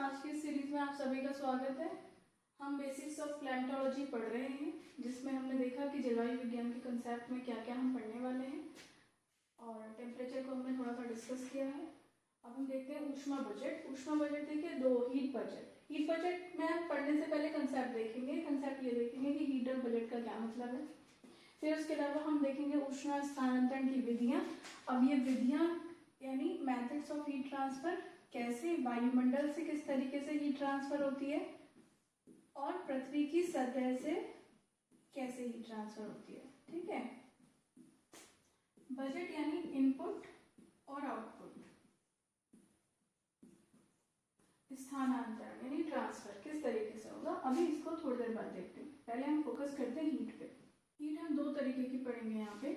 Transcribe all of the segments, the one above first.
आज की सीरीज में आप सभी का स्वागत है। हम बेसिक्स ऑफ क्लाइमेटोलॉजी पढ़ रहे हैं, जिसमें हमने देखा कि जलवायु विज्ञान के कंसेप्ट में क्या क्या हम पढ़ने वाले हैं और टेम्परेचर को हमने थोड़ा सा डिस्कस किया है। अब हम देखते हैं ऊष्मा बजट। ऊष्मा बजट देखिए दो, हीट बजट। हीट बजट में हम पढ़ने से पहले कंसेप्ट देखेंगे। कंसेप्ट ये देखेंगे कि हीट और बजट का क्या मतलब है। फिर उसके अलावा हम देखेंगे ऊष्मा स्थानांतरण की विधियाँ। अब ये विधियाँ यानी मैथड्स ऑफ हीट ट्रांसफर, कैसे वायुमंडल से किस तरीके से हीट ट्रांसफर होती है और पृथ्वी की सतह से कैसे हीट ट्रांसफर होती है। ठीक है। बजट यानी इनपुट और आउटपुट, स्थानांतरण यानी ट्रांसफर किस तरीके से होगा। अभी इसको थोड़ी देर बाद देखते हैं। पहले हम फोकस करते हैं हीट पे। हीट हम दो तरीके की पढ़ेंगे यहाँ पे।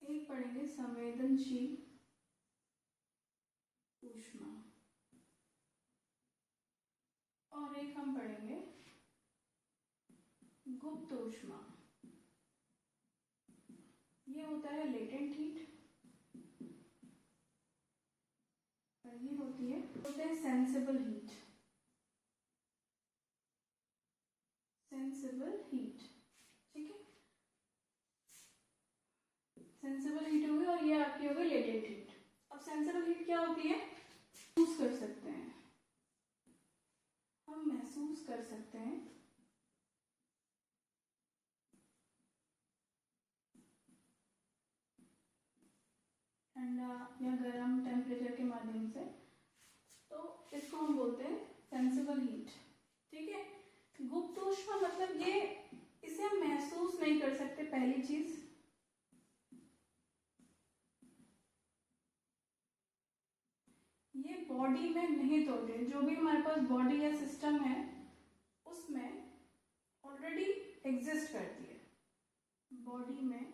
एक पढ़ेंगे संवेदनशील ऊष्मा और एक हम पढ़ेंगे गुप्त ऊष्मा। ये होता है लेटेंट हीट और ये होते हैं सेंसिबल हीट। सेंसिबल हीट, ठीक है। सेंसिबल हीट होगी और ये आपकी होगी लेटेंट हीट। अब सेंसिबल हीट क्या होती है? महसूस कर सकते हैं, हम महसूस कर सकते हैं ठंडा या गर्म टेम्परेचर के माध्यम से, तो इसको हम बोलते हैं सेंसिबल हीट। ठीक है। गुप्त ऊष्मा मतलब ये, इसे हम महसूस नहीं कर सकते। पहली चीज, ये बॉडी में निहित होते हैं। जो भी हमारे पास बॉडी या सिस्टम है उसमें ऑलरेडी एग्जिस्ट करती है, बॉडी में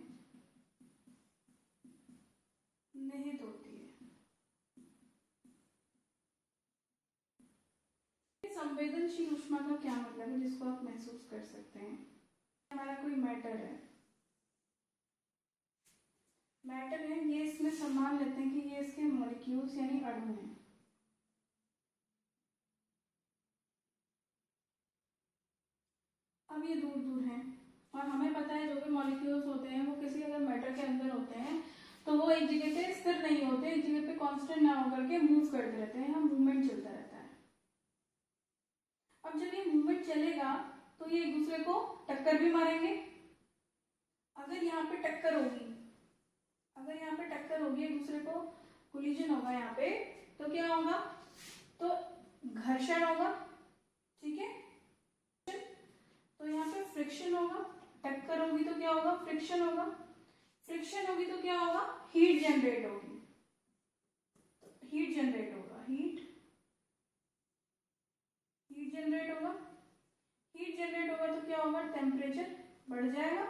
निहित होती है। संवेदनशील ऊष्मा का क्या मतलब है जिसको आप महसूस कर सकते हैं? हमारा कोई मैटर है, ये इसमें सम्मान लेते हैं कि ये इसके मॉलिक्यूल्स यानी अणु हैं। अब ये दूर दूर हैं और हमें पता है जो भी मॉलिक्यूल्स होते हैं वो किसी अगर मैटर के अंदर होते हैं तो वो एक जगह पे स्थिर नहीं होते, एक जगह पे कांस्टेंट ना होकर के मूव करते रहते हैं, मूवमेंट चलता रहता है। अब जब ये मूवमेंट चलेगा तो ये एक दूसरे को टक्कर भी मारेंगे। अगर यहाँ पे टक्कर होगी, एक दूसरे को कोलिजन होगा यहाँ पे, तो क्या होगा? तो घर्षण होगा। ठीक है। तो यहाँ पे फ्रिक्शन होगा। टक्कर होगी तो क्या होगा? फ्रिक्शन होगा। फ्रिक्शन होगी तो क्या होगा? हीट जनरेट होगी। हीट जनरेट होगा, हीट जनरेट होगा। हीट जनरेट होगा तो क्या होगा? टेम्परेचर बढ़ जाएगा।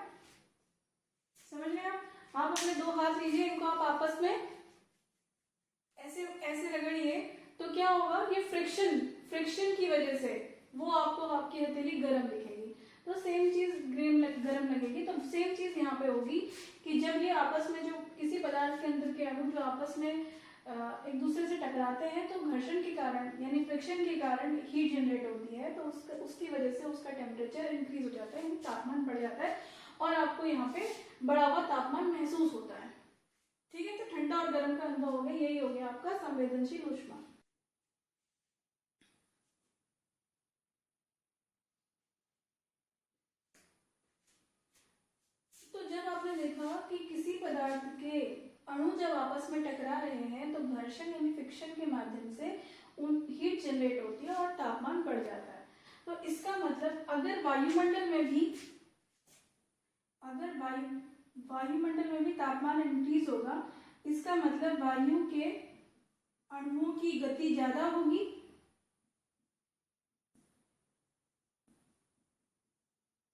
समझ रहे हैं आप अपने दो हाथ लीजिए, इनको आप आपस में ऐसे ऐसे रगड़िए तो क्या होगा? ये फ्रिक्शन की वजह से वो आपको आपकी हथेली गर्म दिखेगी। तो सेम चीज गर्म लगेगी। तो सेम चीज यहाँ पे होगी कि जब ये आपस में, जो किसी पदार्थ के अंदर के अणु जो आपस में एक दूसरे से टकराते हैं तो घर्षण के कारण यानी फ्रिक्शन के कारण हीट जनरेट होती है। तो उसकी वजह से उसका टेम्परेचर इंक्रीज हो जाता है, तापमान बढ़ जाता है और आपको यहाँ पे बढ़ा हुआ तापमान महसूस होता है। ठीक है। तो ठंडा और गर्म का अनुभव हो गया। यही हो गया आपका संवेदनशील ऊष्मा। तो जब आपने देखा कि किसी पदार्थ के अणु जब आपस में टकरा रहे हैं तो घर्षण यानी फ्रिक्शन के माध्यम से हीट जनरेट होती है और तापमान बढ़ जाता है। तो इसका मतलब अगर वायुमंडल में भी तापमान इंक्रीज होगा, इसका मतलब वायु के अणुओं की गति ज्यादा होगी।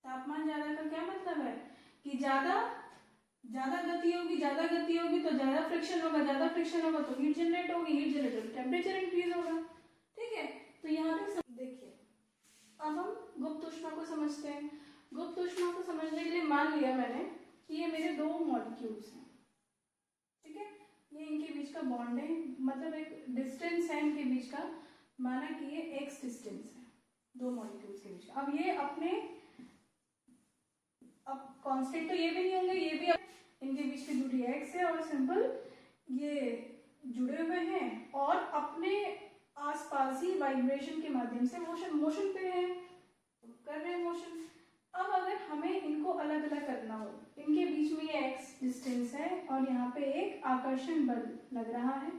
तापमान ज्यादा का क्या मतलब है कि ज्यादा गति होगी, तो ज्यादा फ्रिक्शन होगा तो हीट जनरेट होगी, टेम्परेचर इंक्रीज होगा। ठीक है। तो यहाँ तक देखिए। अब हम गुप्त ऊष्मा को समझते हैं। गुप्त ऊष्मा को समझने के लिए मान लिया मैंने कि ये मेरे दो मॉलिक्यूल्स हैं। ठीक है। ये इनके बीच का बॉन्ड है, मतलब एक डिस्टेंस है के बीच का, माना कि ये x डिस्टेंस है दो मॉलिक्यूल्स के बीच का। अब ये अपने, अब कांस्टेंट तो ये भी नहीं होंगे, ये भी इनके बीच की दूरी x है और सिंपल ये जुड़े हुए हैं और अपने आसपास ही वाइब्रेशन के माध्यम से मोशन पे हैं, तो कर रहे हैं मोशन। अब अगर हमें इनको अलग अलग करना हो, इनके बीच में ये x डिस्टेंस है और यहाँ पे एक आकर्षण बल लग रहा है,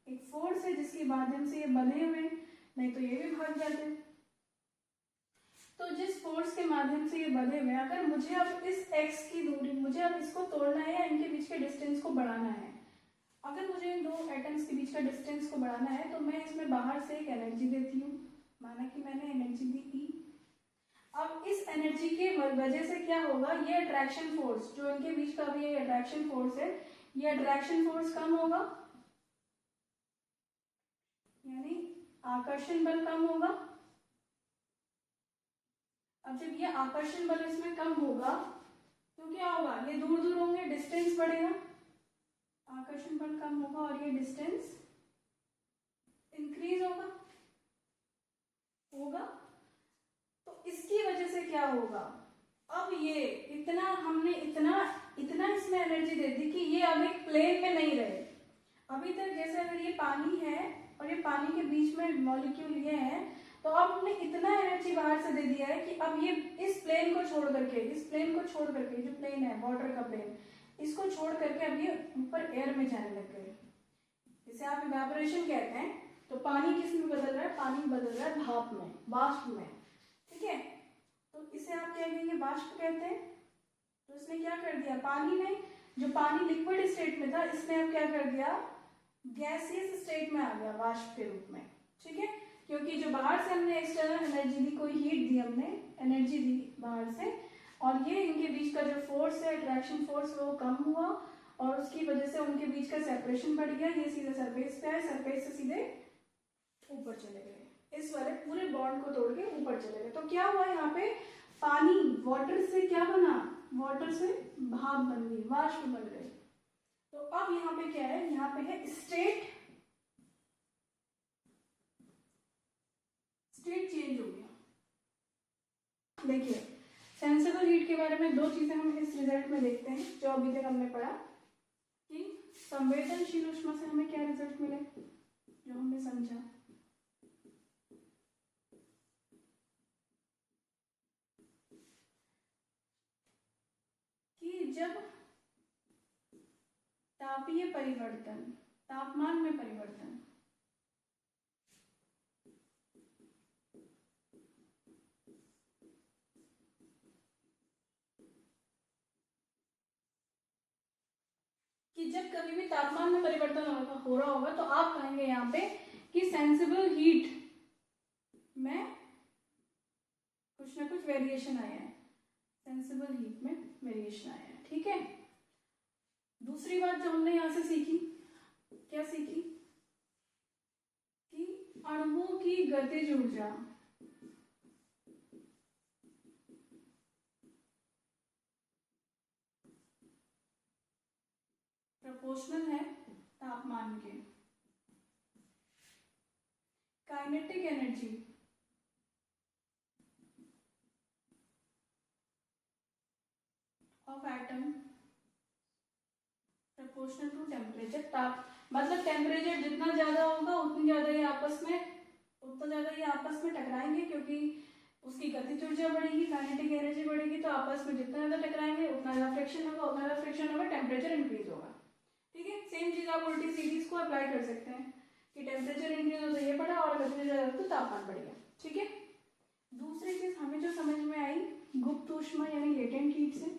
एक फोर्स है जिसके माध्यम से ये बंधे हुए, नहीं तो ये भी भाग जाते। तो जिस फोर्स के माध्यम से ये बंधे हुए, अगर मुझे अब इस x की दूरी, मुझे अब इसको तोड़ना है या इनके बीच के डिस्टेंस को बढ़ाना है, अगर मुझे इन दो एटम्स के बीच का डिस्टेंस को बढ़ाना है तो मैं इसमें बाहर से एक एनर्जी देती हूँ, माना कि मैंने एनर्जी दी E। अब इस एनर्जी के वजह से क्या होगा, ये अट्रैक्शन फोर्स जो इनके बीच का भी ये अट्रैक्शन फोर्स है, ये अट्रैक्शन फोर्स कम होगा, यानी आकर्षण बल कम होगा। अब जब ये आकर्षण बल इसमें कम होगा तो क्या होगा, ये दूर दूर होंगे, डिस्टेंस बढ़ेगा, आकर्षण बल कम होगा और ये डिस्टेंस इंक्रीज होगा। तो इसकी वजह से क्या होगा, अब ये इतना हमने इतना इतना इसमें एनर्जी दे दी कि ये अब एक प्लेन में नहीं रहे। अभी तक जैसे अगर ये पानी है और ये पानी के बीच में मॉलिक्यूल ये है, तो अब हमने इतना एनर्जी बाहर से दे दिया है कि अब ये इस प्लेन को छोड़ करके, जो प्लेन है वाटर का प्लेन, इसको छोड़ करके अब ये ऊपर एयर में जाने लग गए, जिसे आप इवेपोरेशन कहते हैं। तो पानी किस में बदल रहा है, पानी बदल रहा है भाप में, वाष्प में, ठीक है। तो इसे आप क्या कहेंगे, वाष्प कहते हैं। तो इसने क्या कर दिया, पानी ने, जो पानी लिक्विड स्टेट में था, इसने अब क्या कर दिया, गैसियस स्टेट में आ गया वाष्प के रूप में, ठीक है। क्योंकि जो बाहर से हमने एक्सटर्नल एनर्जी दी, कोई हीट दी, हमने एनर्जी दी बाहर से, और ये इनके बीच का जो फोर्स है, अट्रैक्शन फोर्स, वो कम हुआ और उसकी वजह से उनके बीच का सेपरेशन बढ़ गया। ये सीधे सरफेस पे आए, सरफेस से सीधे ऊपर चले गए, इस वाले पूरे बॉन्ड को तोड़ के ऊपर चले गए। तो क्या हुआ यहाँ पे, पानी वाटर से क्या बना, वाटर से भाप बन गई, वाष्प बन गई। तो अब यहाँ पे क्या है, यहाँ पे है स्टेट चेंज हो गया। देखिए सेंसिबल हीट के बारे में दो चीजें हम इस रिजल्ट में देखते हैं, जो अभी तक हमने पढ़ा कि संवेदनशील ऊष्मा से हमें क्या रिजल्ट मिले, जो हमने समझा। कि जब तापीय परिवर्तन, तापमान में परिवर्तन, कि जब कभी भी तापमान में परिवर्तन हो रहा होगा तो आप कहेंगे यहाँ पे कि सेंसिबल हीट में कुछ ना कुछ वेरिएशन आया है, सेंसिबल हीट में वेरिएशन आया है, ठीक है। दूसरी बात जो हमने यहाँ से सीखी, क्या सीखी, कि अणुओं की गतिज ऊर्जा प्रोपोर्शनल है तापमान के। Kinetic energy of atom proportional to temperature. मतलब टेम्परेचर जितना ज्यादा होगा उतना ज्यादा ये आपस में टकराएंगे, क्योंकि उसकी गतिज ऊर्जा बढ़ेगी, काइनेटिक एनर्जी बढ़ेगी, तो आपस में जितना ज्यादा टकराएंगे उतना ज्यादा फ्रिक्शन होगा, टेम्परेचर इंक्रीज होगा, ठीक है। सेम चीज आप उल्टी सीधी इसको अप्लाई कर सकते हैं कि टेम्परेचर इंक्रीज हो तो ये बढ़ा और गतिज ऊर्जा तो तापमान बढ़ गया, ठीक है। दूसरी चीज हमें जो समझ में आई, गुप्त ऊष्मा यानी लेटेंट हीट से,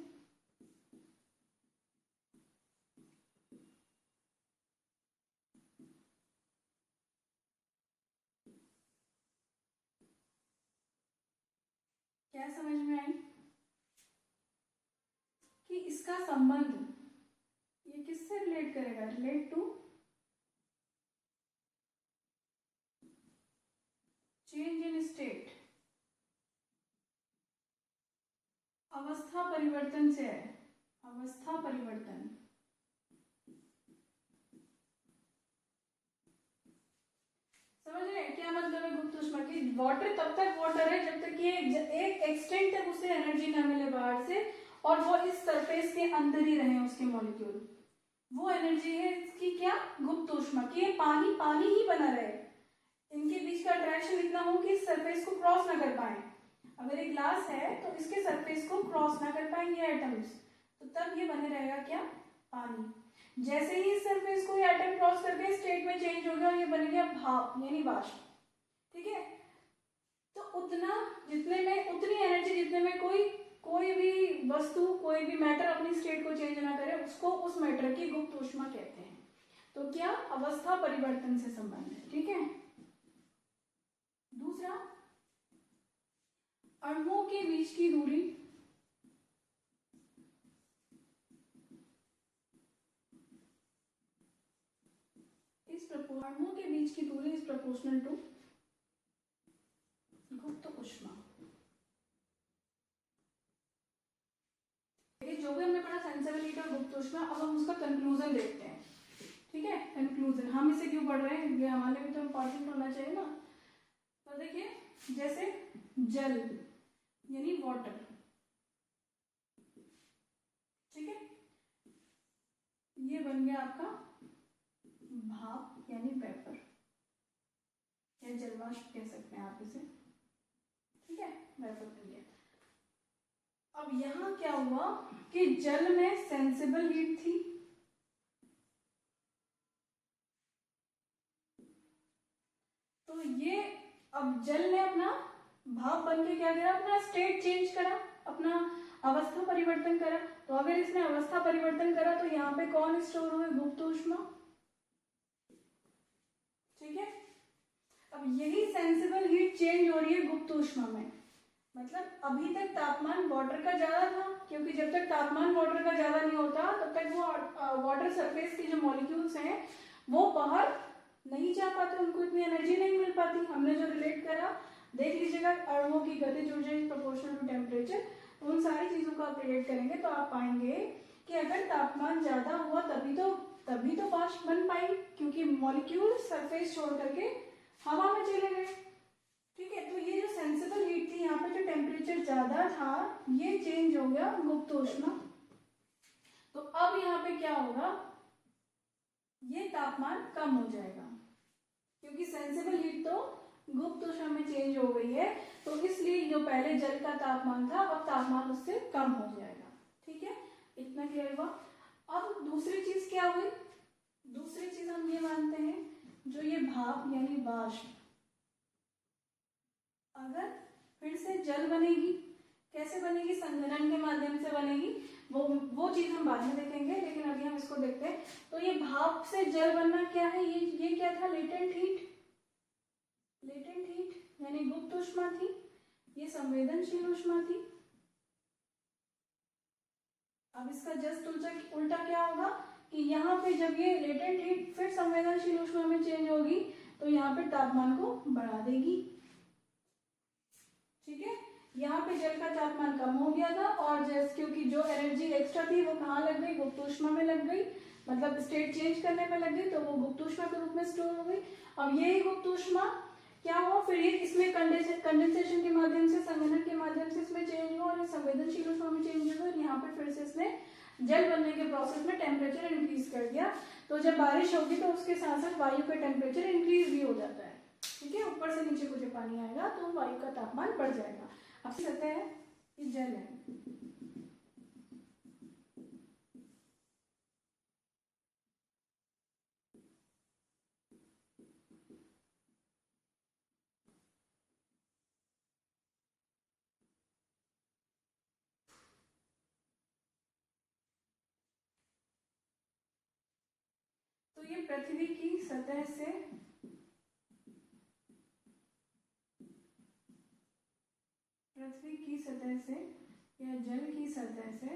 क्या समझ में आई कि इसका संबंध ये किससे रिलेट करेगा, relate to change in state, अवस्था परिवर्तन से है, अवस्था परिवर्तन। समझ क्या मतलब है गुप्त ऊष्मा की? वाटर तब तक वाटर है जब तक ये एक एक्सटेंट तक उसे एनर्जी ना मिले बाहर से और वो इस सरफेस के अंदर ही रहे उसके मॉलिक्यूल। वो एनर्जी है इसकी क्या? गुप्त ऊष्मा की। ये पानी पानी ही बना रहे, इनके बीच का अट्रैक्शन इतना हो कि इस सरफेस को क्रॉस ना कर पाए। अगर एक ग्लास है तो इसके सरफेस को क्रॉस ना कर पाएंगे एटम्स, तो तब ये बने रहेगा क्या? पानी। जैसे ही इस सरफेस को ये एटम क्रॉस करके स्टेट में चेंज हो गया और ये बन गया भाप यानी वाष्प। ठीक है, तो उतना जितने में उतनी एनर्जी जितने में कोई भी वस्तु कोई भी मैटर अपनी स्टेट को चेंज ना करे उसको उस मैटर की गुप्त ऊष्मा कहते हैं। तो क्या? अवस्था परिवर्तन से संबंध है। ठीक है, दूसरा अणुओं के बीच की दूरी अणुओं के बीच की दूरी इज प्रोपोर्शनल टू गुप्त ऊष्मा। ये जो भी हमने पढ़ा सेंसिबल हीट और गुप्त ऊष्मा, अब हम उसका कंक्लूजन देखते हैं। ठीक है, कंक्लूजन हम इसे क्यों पढ़ रहे हैं, ये हमारे लिए तो इम्पोर्टेंट होना चाहिए ना। तो देखिए, जैसे जल यानी वाटर, ठीक है, ये बन गया आपका भाप यानी वेपर या जलवाष्प कह सकते हैं आप इसे। ठीक है, वेपर बन गया। अब यहां क्या हुआ कि जल में सेंसिबल हीट थी, तो ये अब जल ने अपना भाप बन के क्या करा? अपना स्टेट चेंज करा, अपना अवस्था परिवर्तन करा। तो अगर इसने अवस्था परिवर्तन करा तो यहाँ पे कौन स्टोर हुए? गुप्त ऊष्मा। ठीक है, अब यही सेंसिबल हीट चेंज हो रही है गुप्त ऊष्मा में। मतलब अभी तक तापमान वाटर का ज्यादा था, क्योंकि जब तक तापमान वाटर का ज्यादा नहीं होता तब तक वो वाटर सरफेस के जो मॉलिक्यूल्स हैं वो बाहर नहीं जा पाते, उनको इतनी एनर्जी नहीं मिल पाती। हमने जो रिलेट करा देख लीजिएगा, अणुओं की गतिज ऊर्जा इज प्रोपोर्शनल टू टेम्परेचर, उन सारी चीजों को आप रिलेट करेंगे तो आप पाएंगे कि अगर तापमान ज्यादा हुआ तभी तो वाष्प बन पाई, क्योंकि मॉलिक्यूल सरफेस छोड़ करके हवा में चले गए। ठीक है, तो ये जो सेंसिबल हीट थी, यहाँ पे जो टेम्परेचर ज्यादा था ये चेंज हो गया गुप्त ऊष्मा। तो अब यहाँ पे क्या होगा? ये तापमान कम हो जाएगा, क्योंकि सेंसिबल हीट तो गुप्त ऊष्मा में चेंज हो गई है, तो इसलिए जो पहले जल का तापमान था अब तापमान उससे कम हो जाएगा। ठीक है, इतना क्लियर हुआ। अब दूसरी चीज क्या हुई? दूसरी चीज हम ये मानते हैं, जो ये भाप यानी वाष्प अगर फिर से जल बनेगी, कैसे बनेगी? संघनन के माध्यम से बनेगी। वो चीज हम बाद में देखेंगे, लेकिन अभी हम इसको देखते हैं। तो ये भाप से जल बनना क्या है? ये क्या था? Latent heat. लेटेंट हीट यानी गुप्त ऊष्मा थी, ये संवेदनशील ऊष्मा थी। अब इसका जस्ट उल्टा क्या होगा कि यहाँ पे जब ये लेटेंट हीट फिर संवेदनशील ऊष्मा में चेंज होगी तो यहाँ पे तापमान को बढ़ा देगी। ठीक है, यहाँ पे जल का तापमान कम हो गया था और जैसे क्योंकि जो एनर्जी एक्स्ट्रा थी वो कहाँ लग गई? गुप्त ऊष्मा में लग गई, मतलब स्टेट चेंज करने में लग गई, तो वो गुप्त ऊष्मा के रूप में स्टोर हो गई। अब यही गुप्त ऊष्मा क्या हुआ? फिर ये इसमें कंडेंसेशन के माध्यम से, संघनन के माध्यम से इसमें चेंज हुआ और संवेदनशील ऊष्मा में चेंज हुआ और यहाँ पे फिर से इसने जल बनने के प्रोसेस में टेम्परेचर इंक्रीज कर दिया। तो जब बारिश होगी तो उसके साथ साथ वायु का टेम्परेचर इंक्रीज भी हो जाता है। ठीक है, ऊपर से नीचे को जब पानी आएगा तो वायु का तापमान बढ़ जाएगा। अब सतह है, ये जल है। तो ये पृथ्वी की सतह से या जल की सतह से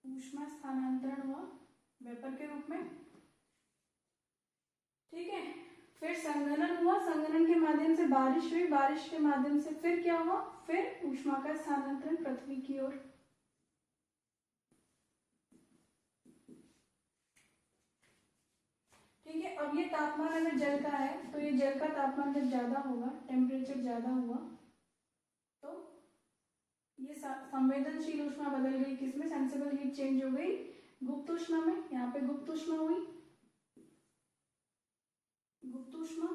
ऊष्मा स्थानांतरण हुआ वेपर के रूप में। ठीक है, फिर संघनन हुआ, संघनन के माध्यम से बारिश हुई, बारिश के माध्यम से फिर क्या हुआ? फिर ऊष्मा का स्थानांतरण पृथ्वी की ओर। अब ये तापमान अगर जल का है तो ये जल का तापमान जब ज्यादा होगा, टेम्परेचर ज्यादा हुआ, तो ये संवेदनशील ऊष्मा बदल गई किसमें, सेंसिबल हीट चेंज हो गई गुप्त ऊष्मा में। यहाँ पे गुप्त ऊष्मा हुई, गुप्त ऊष्मा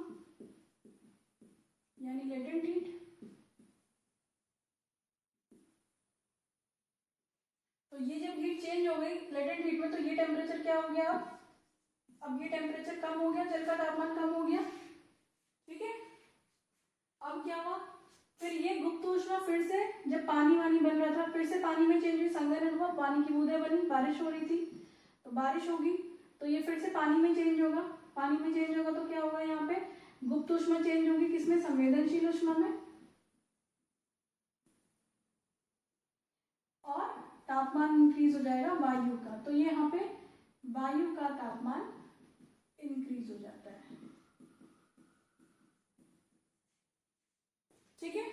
यानी लेटेंट हीट। तो ये जब हीट चेंज हो गई लेटेंट हीट में, तो ये टेम्परेचर क्या हो गया, अब ये टेम्परेचर कम हो गया, जल का तापमान कम हो गया, ठीक है। अब क्या हुआ, फिर ये गुप्त ऊष्मा फिर से जब पानी वानी बन रहा था, फिर से पानी में चेंज हुई, संघनन हुआ, पानी की बूंदें बनी, बारिश हो रही थी, तो बारिश होगी तो ये फिर से पानी में चेंज होगा, पानी में चेंज होगा तो क्या होगा, यहाँ पे गुप्त ऊष्मा चेंज होगी किसमें, संवेदनशील ऊष्मा में, और तापमान इंक्रीज हो जाएगा वायु का। तो ये यहाँ पे वायु का तापमान इंक्रीज हो जाता है, ठीक है।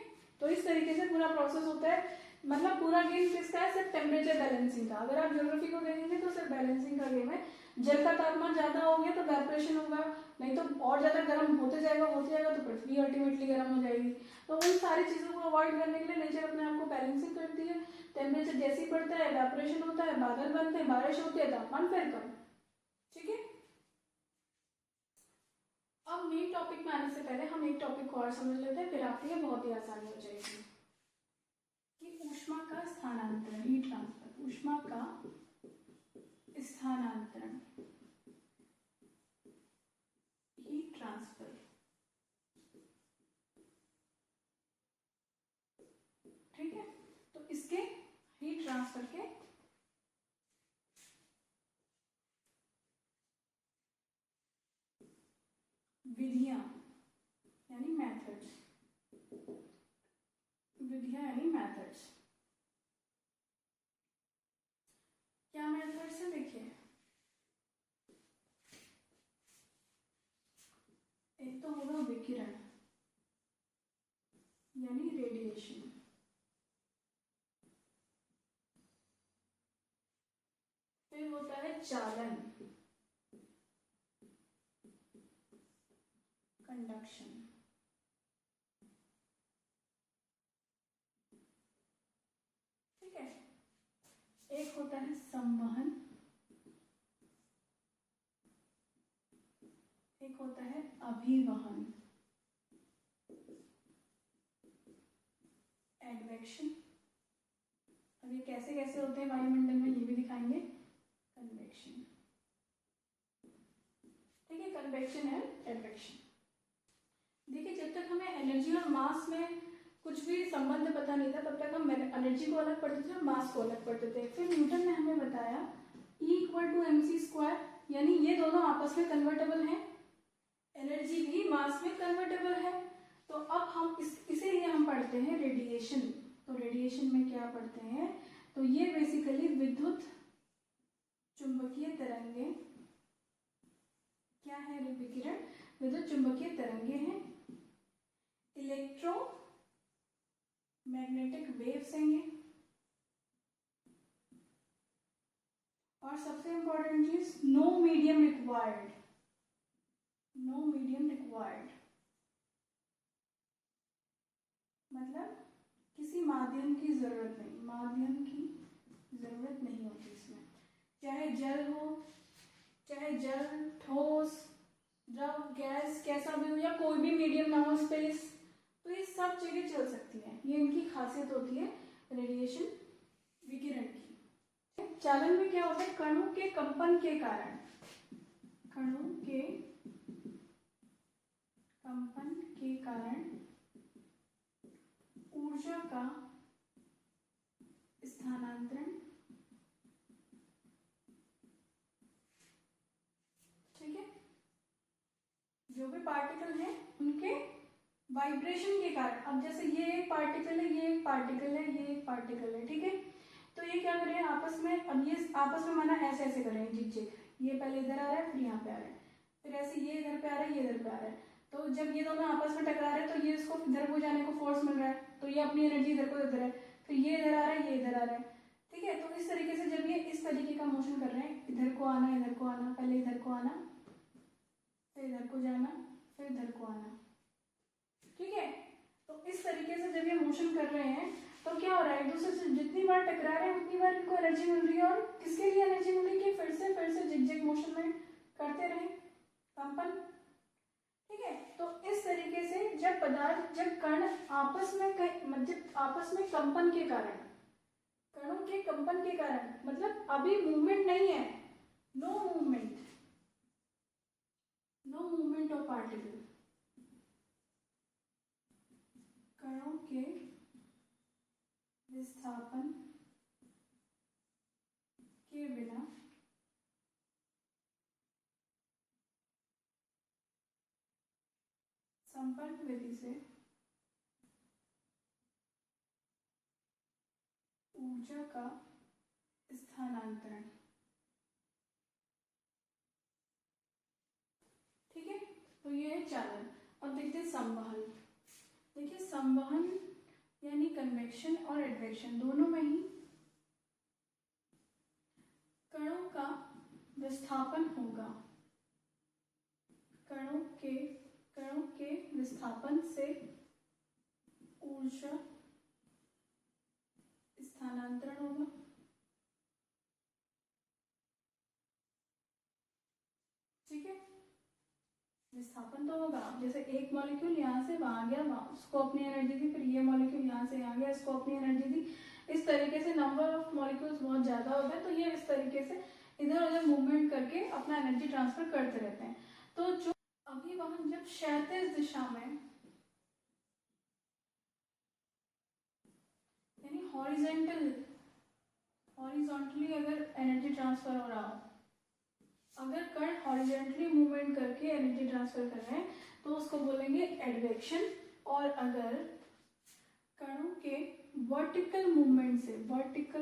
तो इस तरीके से पूरा प्रोसेस होता है, मतलब पूरा गेम किसका है, सिर्फ टेम्परेचर बैलेंसिंग का। अगर आप ज्योग्राफी को देखेंगे तो सिर्फ बैलेंसिंग का गेम है। जल का तापमान ज्यादा हो गया तो वेपरेशन होगा, नहीं तो और ज्यादा गर्म होते जाएगा तो पृथ्वी अल्टीमेटली गर्म हो जाएगी। तो उन सारी चीजों को अवॉइड करने के लिए नेचर अपने आप को बैलेंसिंग करती है। टेम्परेचर जैसे ही बढ़ता है वेपरेशन होता है, बादल बनते हैं, बारिश होती है, तापमान फिर कम, ठीक है। अब मेन टॉपिक में आने से पहले हम एक टॉपिक को और समझ लेते हैं, फिर आपके लिए बहुत ही आसानी हो जाएगी कि ऊष्मा का स्थानांतरण, हीट ट्रांसफर, ऊष्मा का स्थानांतरण, हीट ट्रांसफर, ठीक है। तो इसके हीट ट्रांसफर के विधियां यानी मेथड्स, विधियां यानी मेथड्स, क्या मेथड्स है देखिए। एक तो होगा विकिरण यानी रेडिएशन, फिर होता है चालन, कंडक्शन, ठीक है। एक होता है संवहन, एक होता है अभिवहन, एडवेक्शन। अब ये कैसे कैसे होते हैं वायुमंडल में ये भी दिखाएंगे, कन्वेक्शन, ठीक है, कन्वेक्शन है, एडवेक्शन। देखिए जब तक हमें एनर्जी और मास में कुछ भी संबंध पता नहीं था, तब तक हम एनर्जी को अलग पढ़ते थे और मास को अलग पढ़ते थे। फिर न्यूटन ने हमें बताया E=mc², यानी ये दोनों आपस में कन्वर्टेबल हैं, एनर्जी भी मास में कन्वर्टेबल है। तो अब हम इसीलिए हम पढ़ते हैं रेडिएशन। तो रेडिएशन में क्या पढ़ते हैं, तो ये बेसिकली विद्युत चुंबकीय तरंगे, क्या है विकिरण, विद्युत चुंबकीय तरंगे हैं, इलेक्ट्रो मैग्नेटिक वेव्स हैं ये, और सबसे इंपॉर्टेंट चीज no medium required, no medium required, मतलब किसी माध्यम की जरूरत नहीं, माध्यम की जरूरत नहीं होती इसमें, चाहे जल हो, चाहे जल, ठोस, द्रव, गैस, कैसा भी हो, या कोई भी मीडियम ना हो, स्पेस, तो ये सब चीजें चल सकती हैं। ये इनकी खासियत होती है रेडिएशन, विकिरण की। चालन में क्या होता है, कणों के कंपन के कारण, कणों के कंपन के कारण ऊर्जा का स्थानांतरण, ठीक है। जो भी पार्टिकल हैं उनके वाइब्रेशन के कारण, अब जैसे ये एक पार्टिकल है, ये एक पार्टिकल है, ये एक पार्टिकल है, ठीक है। तो ये क्या कर रहे हैं आपस में, अब ये आपस में माना ऐसे ऐसे कर रहे हैं, झिक झिक, ये पहले इधर आ रहा है, फिर यहाँ पे आ रहा है, फिर ऐसे ये इधर पे आ रहा है, ये इधर पे आ रहा है। तो जब ये दोनों आपस में टकरा रहे हैं तो ये इसको इधर को जाने को फोर्स मिल रहा है, तो ये अपनी एनर्जी इधर को इधर है, फिर ये इधर आ रहा है, ये इधर आ रहा है, ठीक है। तो इस तरीके से जब ये इस तरीके का मोशन कर रहे हैं, इधर को आना, इधर को आना, पहले इधर को आना, फिर इधर को जाना, फिर इधर को आना। ठीक है, तो इस तरीके से जब ये मोशन कर रहे हैं तो क्या हो रहा है, एक दूसरे से जितनी बार टकरा रहे हैं उतनी बार इनको एनर्जी मिल रही है। और किसके लिए एनर्जी मिल रही है, फिर से जिगजैग मोशन में करते रहे कंपन। ठीक है, तो इस तरीके से जब कण आपस में कंपन के कारण, कणों के कंपन के कारण, मतलब अभी मूवमेंट नहीं है, नो मूवमेंट ऑफ पार्टिकल, कणों के विस्थापन के बिना संपर्क विधि से ऊर्जा का स्थानांतरण। ठीक है, तो ये है चालन। और देखते हैं संवहन। देखिए संवहन यानी कन्वेक्शन और एडवेक्शन दोनों में ही कणों का विस्थापन होगा। कणों के विस्थापन से ऊर्जा स्थानांतरण होगा। ठीक है, विस्थापन तो होगा, जैसे एक मॉलिक्यूल यहाँ से वहां गया, उसको अपनी एनर्जी दी, फिर ये मॉलिक्यूल यहाँ से यहाँ गया, इसको अपनी एनर्जी दी। इस तरीके से नंबर ऑफ मॉलिक्यूल्स बहुत ज्यादा हो गए तो ये इस तरीके से इधर उधर मूवमेंट करके अपना एनर्जी ट्रांसफर करते रहते हैं। तो जो अभी वहां जब क्षैतिज दिशा में यानी हॉरिजॉन्टली अगर एनर्जी ट्रांसफर हो रहा हो, अगर कण हॉरिजॉन्टली मूवमेंट करके एनर्जी ट्रांसफर कर रहे हैं तो उसको बोलेंगे एडवेक्शन। और अगर कणों के वर्टिकल मूवमेंट से, वर्टिकल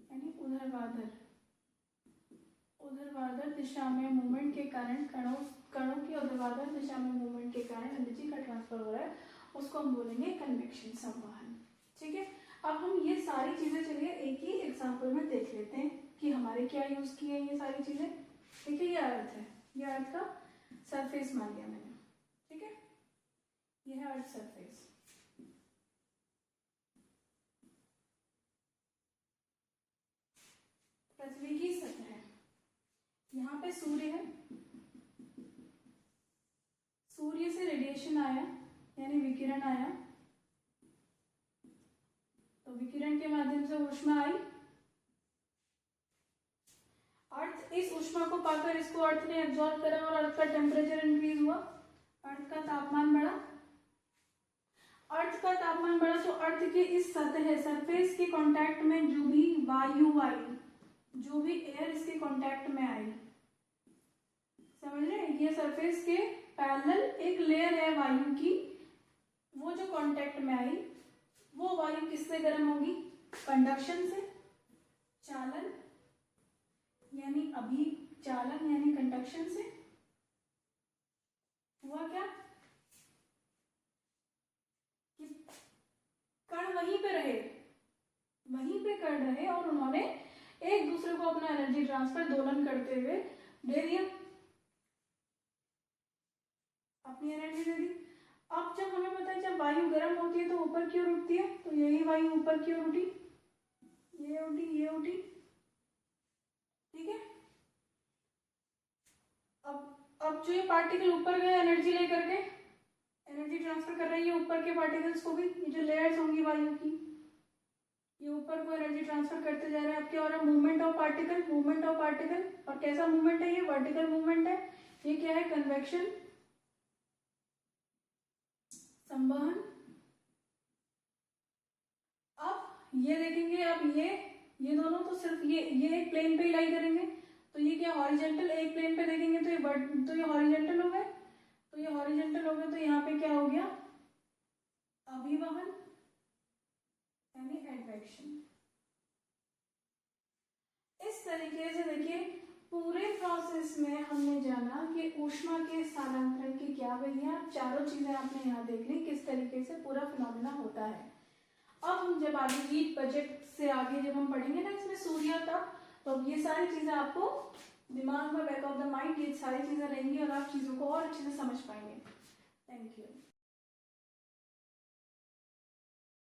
यानी ऊर्ध्वाधर दिशा में मूवमेंट के कारण, कणों की ऊर्ध्वाधर दिशा में मूवमेंट के कारण एनर्जी का ट्रांसफर हो रहा है, उसको हम बोलेंगे कन्वेक्शन, संवहन। ठीक है, अब हम ये सारी चीजें चलिए एक ही एग्जांपल में देख लेते हैं कि हमारे क्या यूज किए ये सारी चीजें। देखिए ये अर्थ है, ये अर्थ का सरफेस मान लिया मैंने। ठीक है, ये है अर्थ सरफेस। पृथ्वी की सतह, यहाँ पे सूर्य है, सूर्य से रेडिएशन आया यानी विकिरण आया, तो विकिरण के माध्यम से ऊष्मा आई। अर्थ इस ऊष्मा को पाकर इसको अर्थ ने एब्जॉर्ब करा और अर्थ का टेम्परेचर इंक्रीज हुआ, अर्थ का तापमान बढ़ा। अर्थ का तापमान बढ़ा तो अर्थ के इस सतह सरफेस के कांटेक्ट में जो भी वायु आई, जो भी एयर इसके कांटेक्ट में आई, समझ रहे हैं, ये सरफेस के पैरेलल एक लेयर है वायु की, वो जो कांटेक्ट में आई वो वायु किससे गर्म होगी, कंडक्शन से। चालन यानी चालन यानी कंडक्शन से। हुआ क्या कि कण वहीं पे कण रहे और उन्होंने एक दूसरे को अपना एनर्जी ट्रांसफर दोलन करते हुए दे दिया, अपनी एनर्जी दे दी। अब जब हमें पता है जब वायु गर्म होती है तो ऊपर की ओर उठती है, तो यही वायु ऊपर की ओर उठी, ये उठी। ठीक है, अब जो ये पार्टिकल ऊपर गए एनर्जी लेकर के, एनर्जी ट्रांसफर कर रही है ऊपर के पार्टिकल्स को भी, ये जो लेयर्स होंगी वायु की, ये ऊपर को एनर्जी ट्रांसफर करते जा रहे हैं। अब क्या हो रहा है, मूवमेंट ऑफ पार्टिकल। और कैसा मूवमेंट है, ये वर्टिकल मूवमेंट है। ये क्या है, कन्वेक्शन, संवहन। अब ये देखेंगे, अब ये दोनों तो सिर्फ ये एक प्लेन पे लाई करेंगे, तो ये क्या हॉरिजॉन्टल, एक प्लेन पे देखेंगे तो ये हॉरिजॉन्टल हो गए, तो यहाँ पे क्या हो गया, अभिवहन यानी एडवेक्शन। इस तरीके से देखिए पूरे प्रोसेस में हमने जाना कि ऊष्मा के स्थानांतरण की क्या विधियां, चारों चीजें आपने यहाँ देख ली किस तरीके से पूरा फिनोमेना होता है। अब हम जब आगे हीट बजट से आगे जब हम पढ़ेंगे ना इसमें सूर्य तक, तो ये सारी चीजें आपको दिमाग में बैक ऑफ द माइंड ये सारी चीज़ें रहेंगी और आप चीज़ों को और अच्छे से समझ पाएंगे। Thank you.